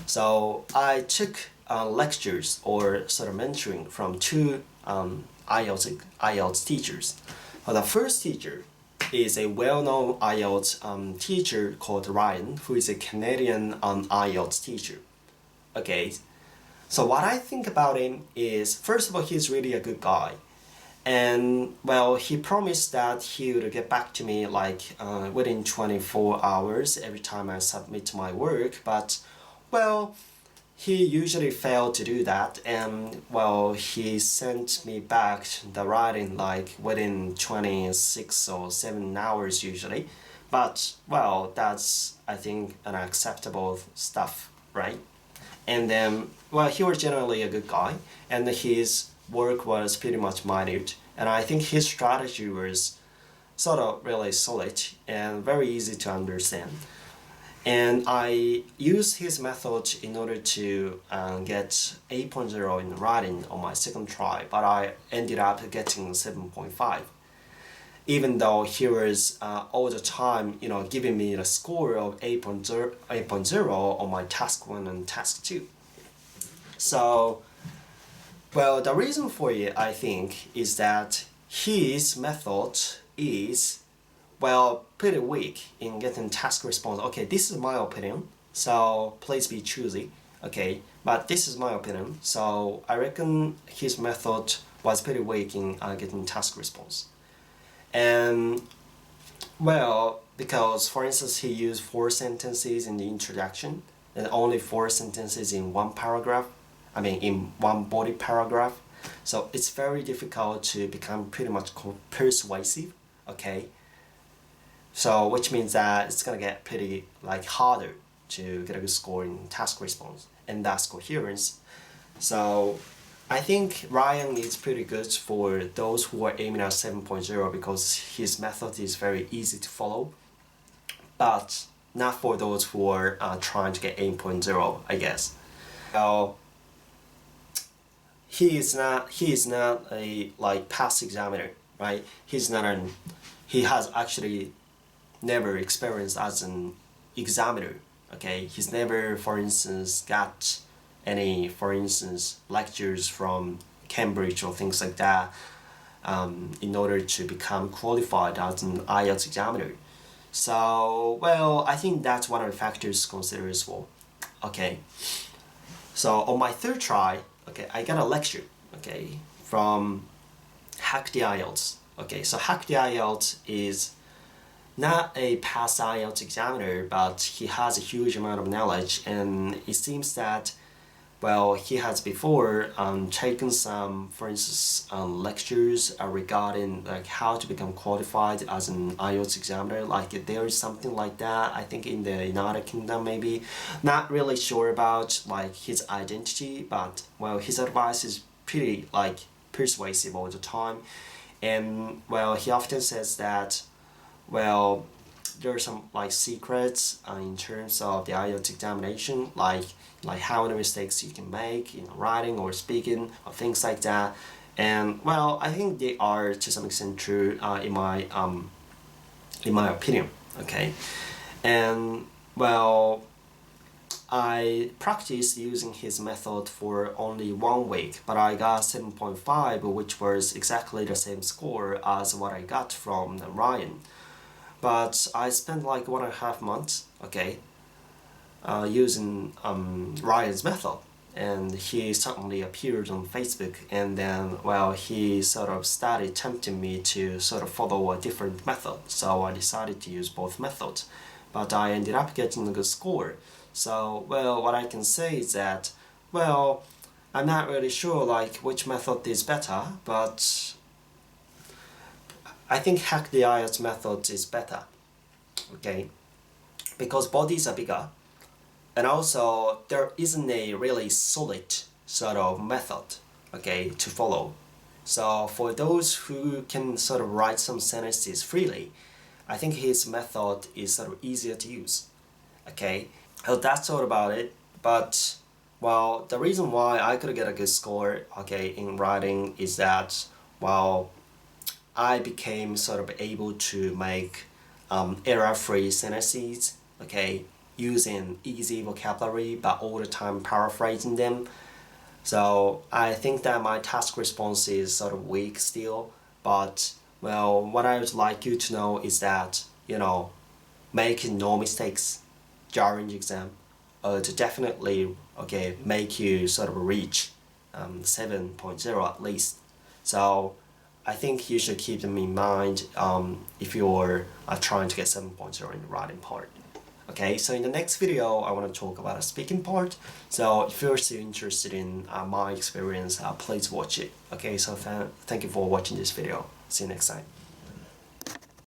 So I took lectures or sort of mentoring from two IELTS teachers. The first teacher is a well-known IELTS teacher called Ryan, who is a Canadian IELTS teacher. Okay, so what I think about him is, first of all, he's really a good guy. And well, he promised that he would get back to me like within 24 hours every time I submit my work, but well, he usually failed to do that, and well, he sent me back the writing like within 26 or 7 hours usually. But well, that's I think an acceptable stuff, right? And then well, he was generally a good guy, and his work was pretty much minute, and I think his strategy was sort of really solid and very easy to understand. And I used his method in order to get 8.0 in writing on my second try, but I ended up getting 7.5. Even though he was all the time, giving me the score of 8.0 on my task 1 and task 2. So, well, the reason for it, I think, is that his method is well, pretty weak in getting task response. Okay, this is my opinion, so please be choosy. Okay, but this is my opinion, so I reckon his method was pretty weak in getting task response. And well, because for instance he used 4 sentences in the introduction and only 4 sentences in one paragraph, in one body paragraph, so it's very difficult to become pretty much persuasive. Okay, so which means that it's gonna get pretty harder to get a good score in task response and thus coherence. So I think Ryan is pretty good for those who are aiming at 7.0 because his method is very easy to follow, but not for those who are trying to get 8.0, I guess. Well, he is not a past examiner, right? He has actually never experienced as an examiner. Okay, he's never, for instance, got any, for instance, lectures from Cambridge or things like that in order to become qualified as an IELTS examiner. So, well, I think that's one of the factors to consider as well. Okay, so on my third try, okay, I got a lecture, okay, from Hack the IELTS. Okay, so Hack the IELTS is not a past IELTS examiner, but he has a huge amount of knowledge, and it seems that, well, he has before taken some, for instance, lectures regarding how to become qualified as an IELTS examiner. There is something like that, I think in the United Kingdom maybe. Not really sure about his identity, but well, his advice is pretty persuasive all the time. And well, he often says that, well, there are some secrets in terms of the IELTS examination, like how many mistakes you can make in writing or speaking or things like that. And well, I think they are to some extent true in my opinion. Okay, and well, I practiced using his method for only 1 week, but I got 7.5, which was exactly the same score as what I got from Ryan. But I spent 1.5 months, okay, using Ryan's method, and he suddenly appeared on Facebook, and then well, he sort of started tempting me to sort of follow a different method, so I decided to use both methods, but I ended up getting a good score. So well, what I can say is that, well, I'm not really sure which method is better, but I think Hack the IELTS method is better, okay, because bodies are bigger, and also there isn't a really solid sort of method, okay, to follow. So for those who can sort of write some sentences freely, I think his method is sort of easier to use, okay. So that's all about it. But well, the reason why I could get a good score, okay, in writing is that, well, I became sort of able to make error-free sentences, okay, using easy vocabulary but all the time paraphrasing them. So I think that my task response is sort of weak still, but well, what I would like you to know is that, making no mistakes during the exam to definitely make you sort of reach 7.0 at least. So I think you should keep them in mind if you're trying to get 7.0 in the writing part. Okay, so in the next video, I want to talk about a speaking part. So if you're still interested in my experience, please watch it. Okay, so thank you for watching this video. See you next time.